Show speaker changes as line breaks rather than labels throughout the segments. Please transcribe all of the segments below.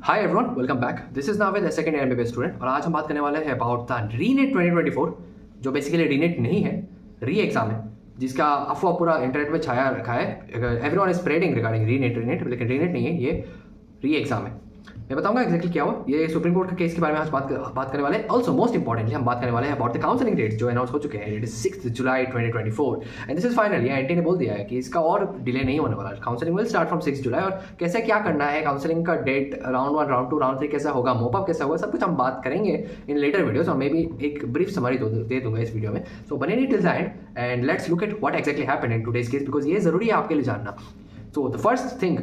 Hi everyone, welcome back. This is Naved, second year MBBS student, और आज हम बात करने वाले हैं अबाउट द रीनेट 2024, जो बेसिकली रीनेट नहीं है, री एग्जाम है, जिसका अफवाह पूरा इंटरनेट में छाया रखा है। एवरीवन इज स्प्रेडिंग रिगार्डिंग रीनेट, लेकिन रीनेट नहीं है, ये री एग्जाम है। मैं बताऊंगा एक्जैक्टली क्या हुआ। ये सुप्रीम कोर्ट के केस के बारे में आज बात करने वाले हैं। ऑल्सो मोस्ट इंपॉर्टेंटली हम बात करने वाले हैं अबाउट द काउंसलिंग डेट्स जो अनाउंस हो चुके हैं। It is 6 July 2024 and this is final. ये एनटी ने बोल दिया है कि इसका और डिले नहीं होने वाला। काउंसलिंग विल स्टार्ट फ्रॉम 6 जुलाई, और कैसे क्या करना है, काउंसलिंग का डेट राउंड 1, राउंड 2, राउंड 3 कैसा होगा, मोपअप कैसा होगा, सब कुछ हम बात करेंगे इन लेटर वीडियोस, और मे बी एक ब्रीफ समरी दे दूंगा इस वीडियो में। सो बने नहीं till the end and let's look at what exactly happened in today's case, because ये जरूरी है आपके लिए जानना। So the first thing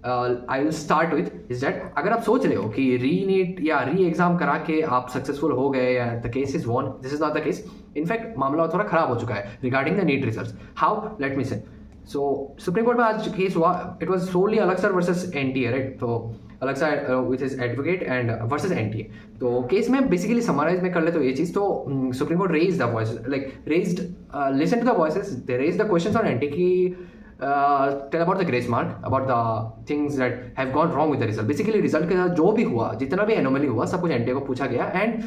I will start with is that, अगर आप सोच रहे हो कि री नीट या री एग्जाम करा के आप सक्सेसफुल हो गए या the case is won, this is not the case. In fact मामला थोड़ा खराब हो चुका है regarding the NEET results. How, let me say. So supreme court में आज केस हुआ। इट वाज सोली अलग सर वर्सेस एनटीए, राइट? तो Alakh sir with his advocate and versus NTA. तो केस में बेसिकली समराइज में कर ले तो ये चीज, तो supreme court raise the voice, like raised, listen to the voices, they raise the questions on NTA की tell about the grace mark, about the things that have gone wrong with the result. Basically result के साथ जो भी हुआ, जितना भी anomaly हुआ, सब कुछ एनटीए को पूछा गया and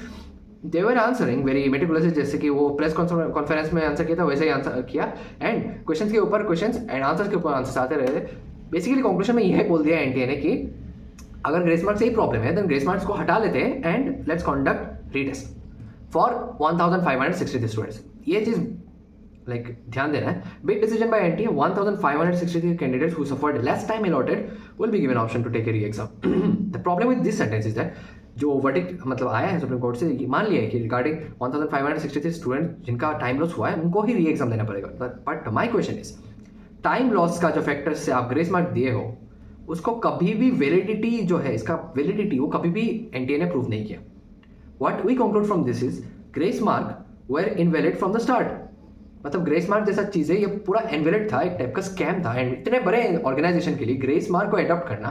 they were answering very meticulously. जैसे कि वो प्रेस कॉन्फ्रेंस में आंसर किया था वैसे ही आंसर किया, एंड क्वेश्चंस के ऊपर क्वेश्चंस एंड आंसर्स के ऊपर आंसर्स आते रहे। बेसिकली कंक्लूजन में यह बोल दिया एनटीए ने कि अगर ग्रेस मार्क से ही प्रॉब्लम है, देन ग्रेस मार्क्स को हटा लेते हैं and let's conduct retest for 1563 students. ये चीज लाइक ध्यान देना है। Big decision by NTA, 1563 candidates who suffered less time allotted will be given option to take a re exam. The problem with this sentence is that जो verdict मतलब आया है supreme court से, मान लिया है कि रिगार्डिंग 1563 स्टूडेंट जिनका टाइम लॉस हुआ है उनको ही री एग्जाम देना पड़ेगा। But my question is, time loss का जो फैक्टर से आप ग्रेस मार्क दिए हो, उसको कभी भी वैलिडिटी जो है, इसका वैलिडिटी वो कभी भी एनटीए ने प्रूव नहीं किया। What we conclude from this is grace mark were invalid from the start. मतलब ग्रेस मार्क जैसा चीज़ है, ये पूरा इनवैलिड था, एक टाइप का स्कैम था। एंड इतने बड़े ऑर्गेनाइजेशन के लिए ग्रेस मार्क को अडॉप्ट करना,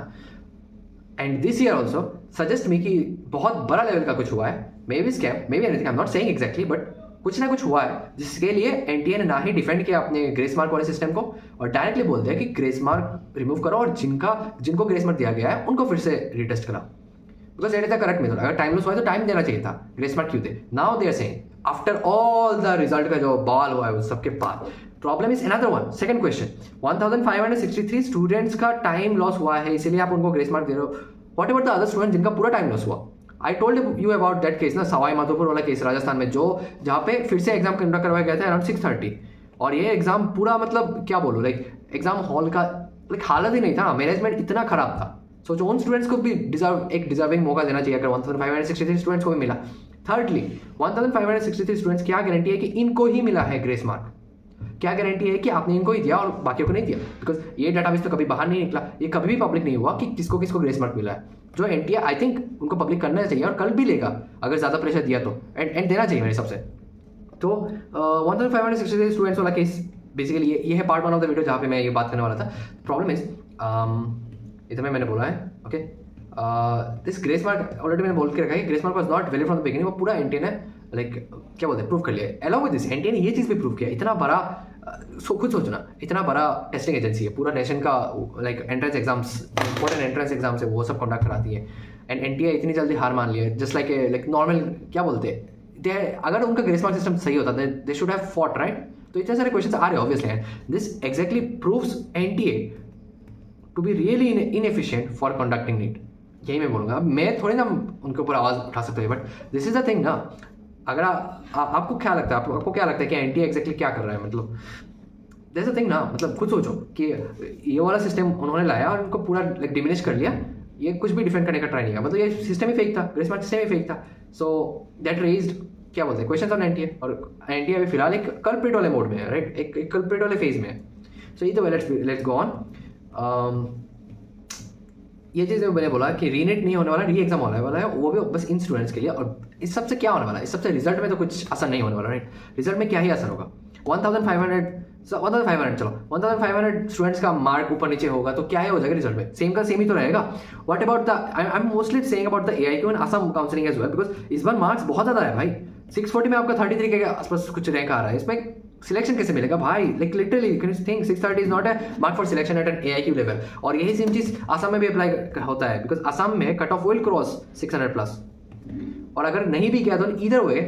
and this year also suggest me कि बहुत बड़ा लेवल का कुछ हुआ है। May be scam, may be anything, I am not saying exactly, but कुछ ना कुछ हुआ है जिसके लिए एनटीए ने ना ही डिफेंड किया अपने ग्रेस मार्क वाले सिस्टम को, और डायरेक्टली बोल दिया कि ग्रेस मार्क रिमूव करो और जिनको ग्रेस मार्क दिया गया है उनको फिर से रिटेस्ट करा। Because it is the correct method. अगर टाइम लॉस हुआ है तो टाइम देना चाहिए था, ग्रेस मार्क क्यों दे? Now they are saying after all the result का जो बॉल हुआ है उस सबके बाद, problem is another one. Second question, 1563 students का टाइम लॉस हुआ है, इसीलिए आप उनको ग्रेस मार्क दे रहे हो। What about the other student जिनका पूरा टाइम लॉस हुआ? I told you about that case ना, सवाई माधोपुर वाला केस राजस्थान में, जो जहाँ पे फिर से एग्जाम कंडक्ट करवाया गया था अराउंड 6:30, और ये एग्जाम पूरा मतलब क्या बोलूँ, लाइक एग्जाम हॉल का लाइक हालत ही नहीं था, मैनेजमेंट इतना खराब था। सो जो उन स्टूडेंट्स को भी डिजर्विंग मौका देना चाहिए अगर 1563 स्टूडेंट्स को भी मिला। थर्डली, 1563 स्टूडेंट्स, क्या गारंटी है कि इनको ही मिला है ग्रेस मार्क? क्या गारंटी है कि आपने इनको ही दिया और बाकियों को नहीं दिया? बिकॉज ये डाटाबेस तो कभी बाहर नहीं निकला, ये कभी भी पब्लिक नहीं हुआ कि किसको किसको ग्रेस मार्क मिला है। जो एनटीए, आई थिंक उनको पब्लिक करना चाहिए, और कल भी लेगा अगर ज़्यादा प्रेशर दिया तो, एंड देना चाहिए मेरे हिसाब से। तो 1563 स्टूडेंट्स वाला केस बेसिकली ये है पार्ट 1 ऑफ द वीडियो जहाँ पे मैं ये बात करने वाला था। प्रॉब्लम इज इतना मैंने बोला है, okay. This grace mark already मैंने बोल के रखा है, grace mark was not valid from the beginning. वो पूरा एनटीए ने लाइक क्या बोलते हैं प्रूव कर लिया। अलाउ विद दिस एनटीए ने ये चीज़ भी प्रूव किया, इतना बड़ा खुद सोचना, इतना बड़ा टेस्टिंग एजेंसी है, पूरा नेशन का like entrance exams, important entrance exams है वो सब कंडक्ट कराती है, एंड एनटीए इतनी जल्दी हार मान लिया, जस्ट लाइक नॉर्मल क्या बोलते हैं, अगर उनका ग्रेस मार्क सिस्टम सही होता they should have fought, right? तो इतने सारे क्वेश्चन आ रहे हैं obviously, and this exactly proves NTA to be really inefficient for conducting NEET. यही मैं बोलूँगा। मैं थोड़ी ना उनके ऊपर आवाज़ उठा सकते हैं, but this is the thing ना। अगर आपको क्या लगता है, आपको क्या लगता है कि एनटीए एग्जैक्टली क्या कर रहा है? मतलब दिस इज द थिंग ना, मतलब खुद सोचो कि ये वाला सिस्टम उन्होंने लाया और उनको पूरा लाइक डिमिनिश कर लिया, ये कुछ भी डिफेंड करने का ट्राई नहीं किया, मतलब ये सिस्टम ही फेक था, ग्रेस मार्क सिस्टम ही फेक था। सो दैट रेज्ड क्या बोलते हैं क्वेश्चन ऑन एनटीए, और एनटीए अभी फिलहाल एक कल्प्रिट वाले मोड में है, राइट? एक कल्प्रिट वाले फेज में है। सो ये तो लेट्स गो ऑन। ये चीज़ मैंने बोला कि रीनेट नहीं होने वाला, री एग्जाम होने वाला है, वो भी बस इन स्टूडेंट्स के लिए। और इस सबसे क्या होने वाला है? इस सबसे रिजल्ट में तो कुछ असर नहीं होने वाला, राइट? रिजल्ट में क्या ही असर होगा? 1500 चलो 1500 स्टूडेंट्स का मार्क ऊपर नीचे होगा तो क्या हो जाएगा रिजल्ट में? सेम का सेम ही तो रहेगा। What about the, I am mostly saying about the AIQ and Assam counselling as well, because इस बार मार्क्स बहुत ज़्यादा है भाई। 640 में आपका 33 के आसपास कुछ रैंक आ रहा है, इसमें सिलेक्शन कैसे मिलेगा भाई? Like literally can you think 630 is not a mark for selection at an AIQ level. और यही सेम चीज असम में भी अप्लाई होता है, बिकॉज असम में cut off will cross 600 plus, और अगर नहीं भी किया तो ईदर वे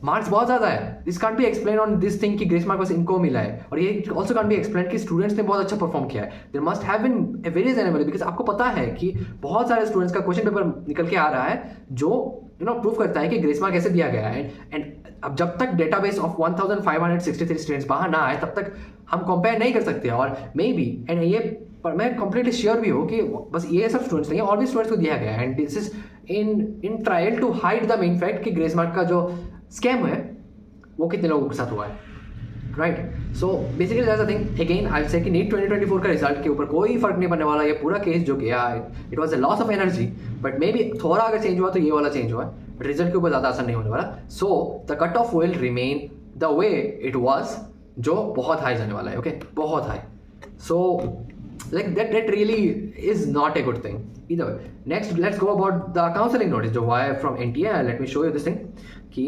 मार्क्स बहुत ज्यादा है। This can't be explain on this thing कि ग्रेस मार्क बस इनको मिला है, और ये ऑल्सो कांट बी एक्सप्लेन कि स्टूडेंट्स ने बहुत अच्छा परफॉर्म किया है। There must have been a very reasonable, because आपको पता है कि बहुत सारे स्टूडेंट्स का क्वेश्चन पेपर निकल के आ रहा है जो प्रूव करता है कि ग्रेस मार्क कैसे दिया गया है। एंड अब जब तक डेटाबेस ऑफ 1563 स्टूडेंट्स बाहर ना आए तब तक हम कंपेयर नहीं कर सकते। और मे बी एंड ये पर मैं कंप्लीटली श्योर भी हूँ कि बस ये सब स्टूडेंट्स नहीं है, और भी स्टूडेंट्स को दिया गया है। And this is in trial to hide the main fact कि ग्रेस मार्क का जो स्कैम है वो कितने लोगों के साथ हुआ है, right. So basically that's the thing. Again I will say कि नीट 2024 का रिजल्ट के ऊपर कोई फर्क नहीं पड़ने वाला। ये पूरा केस जो गया it was a loss of energy, but may be थोड़ा अगर चेंज हुआ तो ये वाला चेंज हुआ है, बट रिजल्ट के ऊपर ज़्यादा असर नहीं होने वाला। So the cut off will remain the way it was, जो बहुत हाई जाने वाला है, ओके बहुत high. So like that really is not a good thing either way. Next, let's go about the counseling notice जो हुआ है from NTA. Let me show you this thing कि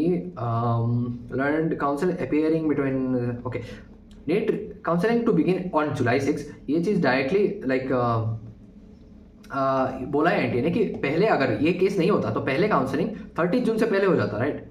learned council appearing between okay NEET counseling to begin on July 6. ये चीज़ directly like बोला है NTA ने कि पहले अगर ये केस नहीं होता तो पहले काउंसलिंग 30 जून से पहले हो जाता, राइट।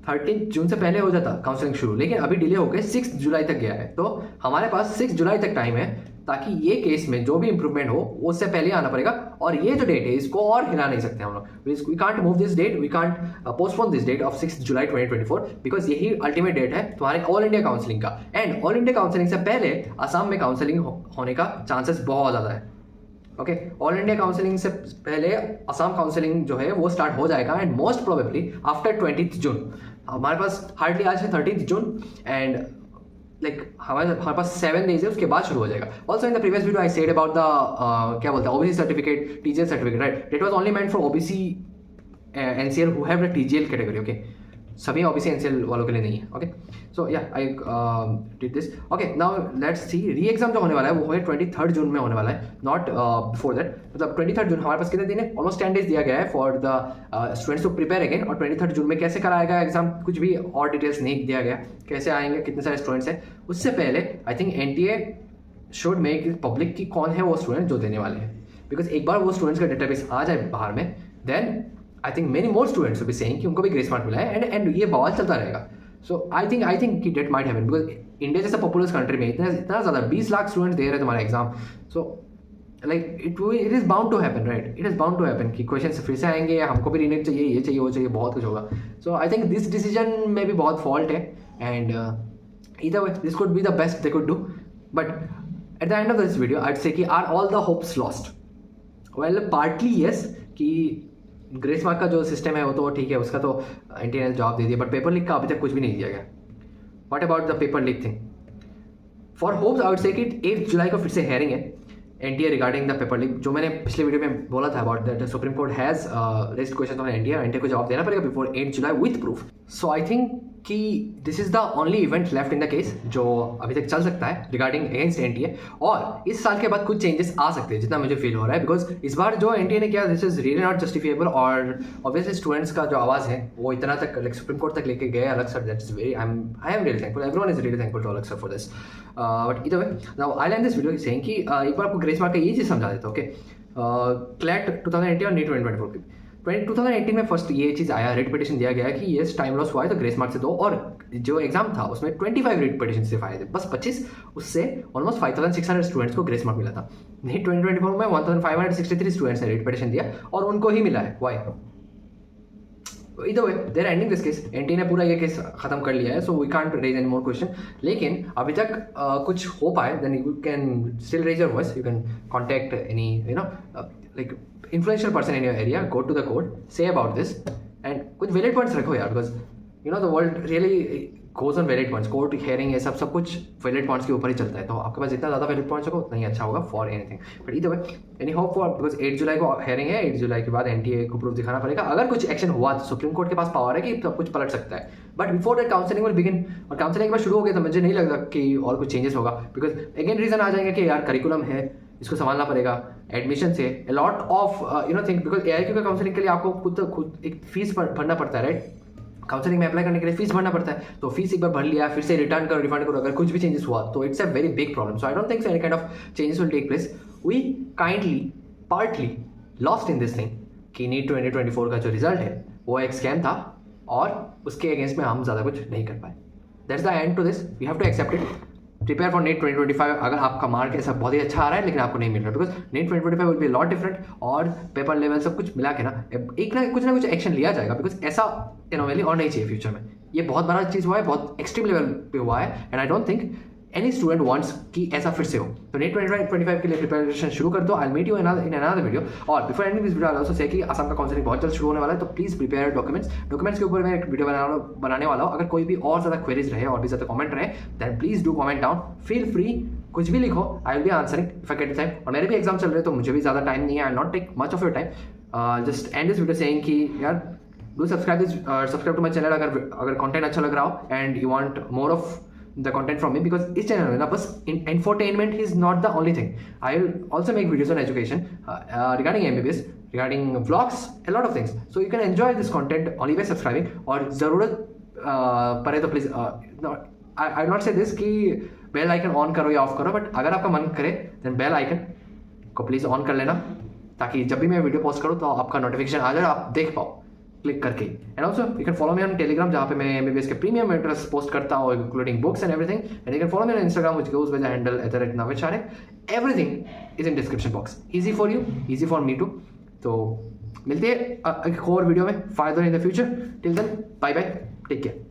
13 जून से पहले हो जाता काउंसलिंग शुरू, लेकिन अभी डिले होकर 6 जुलाई तक गया है। तो हमारे पास 6 जुलाई तक टाइम है, ताकि ये केस में जो भी इंप्रूवमेंट हो वो उससे पहले आना पड़ेगा। और ये जो डेट है इसको और हिला नहीं सकते हम लोग। We can't move this date, we can't postpone this date of 6 July 2024, because यही अल्टीमेट डेट है तुम्हारे ऑल इंडिया काउंसलिंग का। एंड ऑल इंडिया काउंसलिंग से पहले असम में काउंसलिंग होने का चांसेस बहुत ज़्यादा है, ओके। ऑल इंडिया काउंसलिंग से पहले असम काउंसलिंग जो है वो स्टार्ट हो जाएगा, एंड मोस्ट प्रोबेबली आफ्टर 20 जून। हमारे पास हार्डली आज है 30 जून, एंड लाइक हमारे पास 7 डेज है, उसके बाद शुरू हो जाएगा। Also in the previous video I said about the क्या बोलते हैं OBC certificate, TGL certificate, right. It was only meant for OBC NCL who have the TGL category, okay. सभी OBC NCL वालों के लिए नहीं है, ओके। सो या I did this, okay. Now let's see री एग्जाम जो होने वाला है वो है 23 जून में होने वाला है, नॉट बिफोर दैट। मतलब 23 जून हमारे पास कितने दिन है? ऑलमोस्ट 10 डेज दिया गया है for the students to prepare again. और 23 जून में कैसे कराएगा एग्जाम कुछ भी और डिटेल्स नहीं दिया गया, कैसे आएंगे, कितने सारे स्टूडेंट्स हैं। उससे पहले I think NTA should make public की कौन है वो स्टूडेंट जो देने वाले हैं, बिकॉज एक बार वो स्टूडेंट्स का डेटाबेस आ जाए बाहर में, then I think many more students will be saying कि उनको भी ग्रेस मार्क मिला है, एंड ये बवाल चलता रहेगा। सो आई थिंक कि date might happen, because India जैसा पॉपुलस कंट्री में इतना ज़्यादा 20 लाख स्टूडेंट्स दे रहे हैं तुम्हारा exam. So like it is bound to happen, right. It is bound to happen कि क्वेश्चन फिर से आएंगे, हमको भी रीनेट चाहिए, ये चाहिए, वो चाहिए, बहुत कुछ होगा। सो आई थिंक दिस डिसीजन में भी बहुत फॉल्ट है, and either way this could be the best they could do. But at the end of this video I'd say कि are all the hopes lost? Well, partly yes, कि grace mark का जो system है वो तो ठीक है, उसका तो NTA ने जवाब दे दिया, बट पेपर लीक का अभी तक कुछ भी नहीं दिया गया। What about the paper leak thing? For hopes I would say कि 8 जुलाई को फिर से हेयरिंग है NTA regarding the paper leak, जो मैंने पिछले वीडियो में बोला था about that supreme court has raised question on NTA को जवाब देना पड़ेगा before 8 July with proof. So I think कि this is the only event left in the case जो अभी तक चल सकता है रिगार्डिंग अगेंस्ट NTA। और इस साल के बाद कुछ चेंजेस आ सकते हैं जितना मुझे फील हो रहा है, बिकॉज इस बार जो NTA ने किया this is really not justifiable. और ऑब्वियसली स्टूडेंट्स का जो आवाज़ है वो इतना तक लाइक सुप्रीम कोर्ट तक लेके गए Alakh sir, that is very I am really thankful, everyone is really thankful to Alakh sir for this. But इधर we now I line this video saying कि एक बार आपको ग्रेस मार्क का ये चीज़ समझा देता हूँ, ओके। क्लैट 2018 और नीट 2024 की 2018 में फर्स्ट ये चीज़ आया, रेट पिटिशन दिया गया कि ये टाइम लॉस हुआ है तो ग्रेस मार्क से दो। और जो एग्जाम था उसमें 25 रेट पिटिशन सिर्फ आए थे, बस 25, उससे ऑलमोस्ट 5600 स्टूडेंट्स को ग्रेस मार्क मिला था। नीट 2024 में 1563 स्टूडेंट्स ने रेट पिटिशन दिया और उनको ही मिला है। वाई? इधर we there ending this case, NTA ने पूरा ये केस खत्म कर लिया है, so we can't raise any more question. लेकिन अभी तक कुछ हो पाए then you can still raise your voice, you can contact any like influential person in your area, go to the court, say about this, and कुछ valid points रखो यार, because the world really goes on valid points, court hearing ये सब कुछ valid points के ऊपर ही चलता है, तो आपके पास जितना ज़्यादा valid points होगा उतना ही अच्छा होगा for anything. But either way, any hope for, because 8 जुलाई को hearing है, 8 जुलाई के बाद NTA को proof दिखाना पड़ेगा। अगर कुछ एक्शन हुआ तो सुप्रीम कोर्ट के पास पावर है कि सब कुछ पलट सकता है, but before that counselling will begin. और काउंसलिंग में शुरू हो गया तो मुझे नहीं लगता कि और कुछ चेंजेस होगा, बिकॉज अगेन रीजन आ जाएंगे कि यार करिकुलम है, इसको संभालना पड़ेगा, एडमिशन से lot of thing, because AIQ का काउंसलिंग के लिए आपको खुद एक फीस भरना पड़ता है, राइट। काउंसलिंग में अप्लाई करने के लिए फीस भरना पड़ता है, तो फीस एक बार भर लिया, फिर से रिटर्न करो, रिफंड करो, अगर कुछ भी चेंजेस हुआ तो it's a very big problem. So I don't think so any kind of changes will take place. We kindly partly lost in this thing कि नीट 2024 का जो रिजल्ट है वो एक स्कैम था और उसके अगेंस्ट में हम ज़्यादा कुछ नहीं कर पाए. That's the end to this. We have to accept it. Prepare for NEET 2025. अगर आपका मार्क ऐसा बहुत ही अच्छा आ रहा है लेकिन आपको नहीं मिल रहा, because NEET 2025 will be lot different और पेपर लेवल सब कुछ मिला के ना एक ना कुछ एक्शन लिया जाएगा, बिकॉज ऐसा एनोमली और नहीं चाहिए फ्यूचर में. ये बहुत बड़ा चीज़ हुआ है, बहुत एक्सट्रीम लेवल पे हुआ है, and I don't think any student wants कि ऐसा फिर से हो. तो नीट 2025 के लिए प्रिपरेशन शुरू कर दो. I meet you in another video. और before ending this video I also say कि असम का काउंसलिंग बहुत जल्द शुरू होने वाला है, तो प्लीज प्रिपेयर डॉक्यूमेंट्स के ऊपर मैं एक वीडियो बनाने वाला हूँ. अगर कोई भी और ज़्यादा क्वेरीज रहे और भी ज़्यादा कमेंट रहे then please do comment down. Feel free, कुछ भी लिखो, I will be answering if I get time. और मेरे भी एग्जाम चल रहे हैं तो मुझे भी ज़्यादा टाइम नहीं है. I not take much of your time. Just end this video saying कि यार do subscribe to my channel अगर कंटेंट अच्छा लग रहा हो and you want more of the content from me, because इस चैनल में ना बस entertainment is not the only thing. I will also make videos on education regarding MBBS, regarding vlogs, a lot of things. So you can enjoy this content only by subscribing. और ज़रूरत पड़े तो please I will not say this कि bell icon on करो या of करो, but अगर आपका मन करे देन बेल आइकन को प्लीज़ ऑन कर लेना, ताकि जब भी मैं वीडियो पोस्ट करूँ तो आपका नोटिफिकेशन आ जाए, आप देख पाओ क्लिक करके. And also you can follow me on Telegram, जहाँ पे मैं MBBS के प्रीमियम एड्रेस पोस्ट करता हूँ, including books and everything. And you can follow me on Instagram which goes by the handle @navid. Everything is in description box. Easy for you, easy for me too. तो मिलते हैं एक और video में फायदा in the future. Till then bye bye, take care.